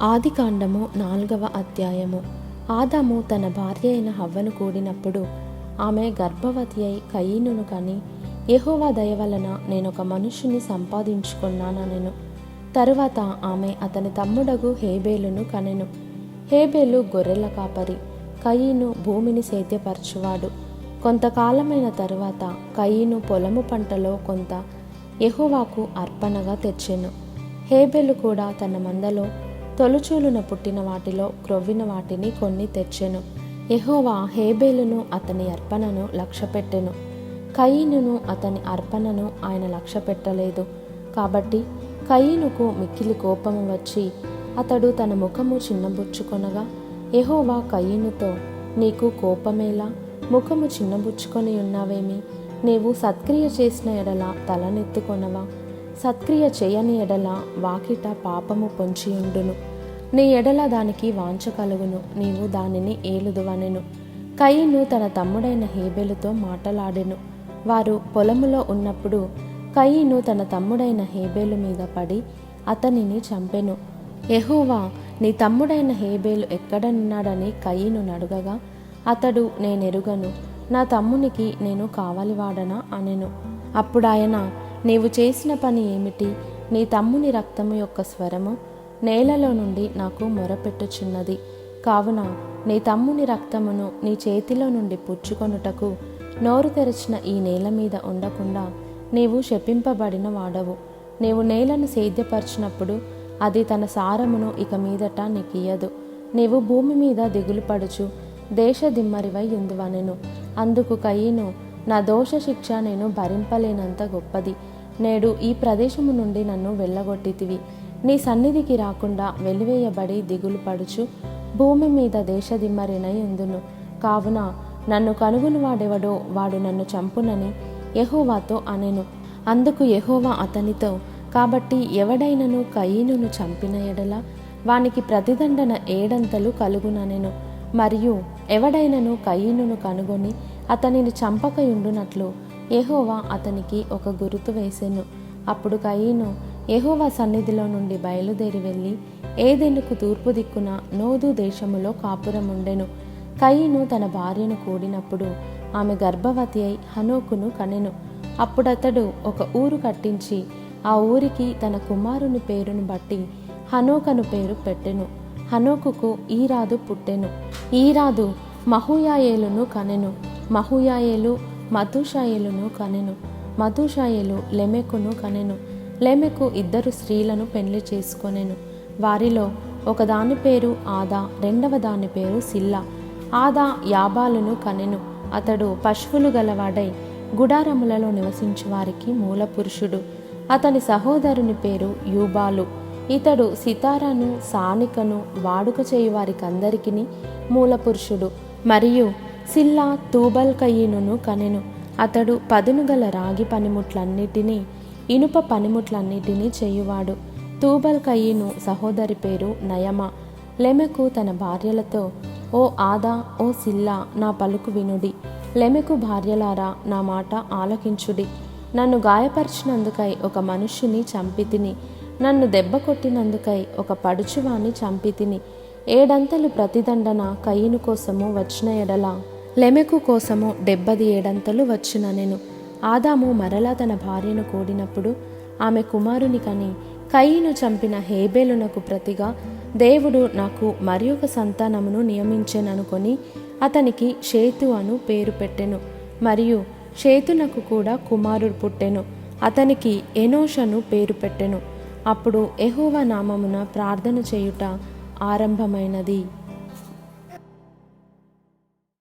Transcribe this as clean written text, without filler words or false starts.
ఆదికాండము 4వ అధ్యాయము. ఆదాము తన భార్య అయిన హవ్వను కూడినప్పుడు ఆమె గర్భవతి అయి కయీనును కని, యెహోవా దయ వలన నేనొక మనుష్యుని సంపాదించుకున్నానెను. తరువాత ఆమె అతని తమ్ముడగు హేబేలును కనెను. హేబేలు గొర్రెల కాపరి, కయీను భూమిని సేద్యపరచువాడు. కొంతకాలమైన తరువాత కయీను పొలము పంటలో కొంత యెహోవాకు అర్పణగా తెచ్చెను. హేబేలు కూడా తన మందలో తొలుచూలున పుట్టిన వాటిలో క్రొవ్విన వాటిని కొన్ని తెచ్చెను. యెహోవా హేబేలును అతని అర్పణను లక్ష్యపెట్టెను, కయీనును అతని అర్పణను ఆయన లక్ష్యపెట్టలేదు. కాబట్టి కయీనుకు మిక్కిలి కోపము వచ్చి అతడు తన ముఖము చిన్నబుచ్చుకొనగా, యెహోవా కయీనుతో, నీకు కోపమేలా? ముఖము చిన్నబుచ్చుకొని ఉన్నావేమి? నీవు సత్క్రియ చేసిన ఎడల తలనెత్తుకొనవా? సత్క్రియ చేయని ఎడల వాకిట పాపము పొంచియుండును. నీ ఎడల దానికి వాంఛ కలుగును, నీవు దానిని ఏలుదువనెను. కయీను తన తమ్ముడైన హేబేలుతో మాటలాడెను. వారు పొలములో ఉన్నప్పుడు కయీను తన తమ్ముడైన హేబేలు మీద పడి అతనిని చంపెను. యెహోవా, నీ తమ్ముడైన హేబేలు ఎక్కడనున్నాడని కయీను అడుగగా, అతడు, నేనెరుగను, నా తమ్మునికి నేను కావలివాడనా అనెను. అప్పుడాయన, నీవు చేసిన పని ఏమిటి? నీ తమ్ముని రక్తము యొక్క స్వరము నేలలో నుండి నాకు మొరపెట్టుచున్నది. కావున నీ తమ్ముని రక్తమును నీ చేతిలో నుండి పుచ్చుకొనుటకు నోరు తెరచిన ఈ నేల మీద ఉండకుండా నీవు శపింపబడిన వాడవు. నీవు నేలను సేద్యపరచినప్పుడు అది తన సారమును ఇక మీదట నీకియ్యదు. నీవు భూమి మీద దిగులు పడుచు దేశదిమ్మరివై యుందువనెను. అందుకు కయీను, నా దోష శిక్ష నేను భరింపలేనంత గొప్పది. నేడు ఈ ప్రదేశము నుండి నన్ను వెళ్ళగొట్టితివి. నీ సన్నిధికి రాకుండా వెలివేయబడి దిగులు పడుచు భూమి మీద దేశదిమ్మరినై ఉందును. కావున నన్ను కనుగొనువాడెవడో వాడు నన్ను చంపునని యెహోవాతో అనెను. అందుకు యెహోవా అతనితో, కాబట్టి ఎవడైనను కయీనును చంపిన ఎడల వానికి ప్రతిదండన 7 అంతలు కలుగుననెను. మరియు ఎవడైనను కయీనును కనుగొని అతనిని చంపకయుండునట్లు యెహోవా అతనికి ఒక గురుతు వేసెను. అప్పుడు కయీను యెహోవా సన్నిధిలో నుండి బయలుదేరి వెళ్ళి ఏదెనుకు తూర్పు దిక్కున నోదు దేశములో కాపురముండెను. కయీను తన భార్యను కూడినప్పుడు ఆమె గర్భవతి అయి హనోకును కనెను. అప్పుడతడు ఒక ఊరు కట్టించి ఆ ఊరికి తన కుమారుని పేరును బట్టి హనోకను పేరు పెట్టెను. హనోకుకు ఈరాదు పుట్టెను. ఈరాదు మహూయాయేలును కనెను. మహూయాయేలు మతూషాయేలును కనెను. మతూషాయేలు లెమెకును కనెను. లెమెకు 2 స్త్రీలను పెళ్లి చేసుకొనెను. వారిలో ఒకదాని పేరు ఆదా, రెండవ దాని పేరు సిల్లా. ఆదా యాబాలును కనెను. అతడు పశువులు గలవాడై గుడారములలో నివసించు వారికి మూల పురుషుడు. అతని సహోదరుని పేరు యూబాలు. ఇతడు సితారాను సానికను వాడుక చేయు వారికందరికిని మూల పురుషుడు. మరియు సిల్లా తూబల్ కయీనును కనెను. అతడు పదును గల రాగి పనిముట్లన్నిటినీ ఇనుప పనిముట్లన్నిటినీ చేయువాడు. తూబల్ కయీను సహోదరి పేరు నయమ. లెమెకు తన భార్యలతో, ఓ ఆదా, ఓ సిల్లా, నా పలుకు వినుడి. లెమెకు భార్యలారా, నా మాట ఆలకించుడి. నన్ను గాయపరిచినందుకై ఒక మనుష్యుని చంపితిని. నన్ను దెబ్బ కొట్టినందుకై ఒక పడుచువాణ్ణి చంపితిని. 7 అంతలు ప్రతిదండన కయీను కోసము వచ్చిన ఎడల లెమెకు కోసము 77 అంతలు వచ్చుననెను. ఆదాము మరలా తన భార్యను కూడినప్పుడు ఆమె కుమారుని కని, కయీను చంపిన హేబేలునకు ప్రతిగా దేవుడు నాకు మరి ఒక సంతానమును నియమించెననుకొని అతనికి షేతు అను పేరు పెట్టెను. మరియు షేతునకు కూడా కుమారుడు పుట్టెను. అతనికి ఎనోషను పేరు పెట్టెను. అప్పుడు యెహోవా నామమున ప్రార్థన చేయుట ఆరంభమైనది.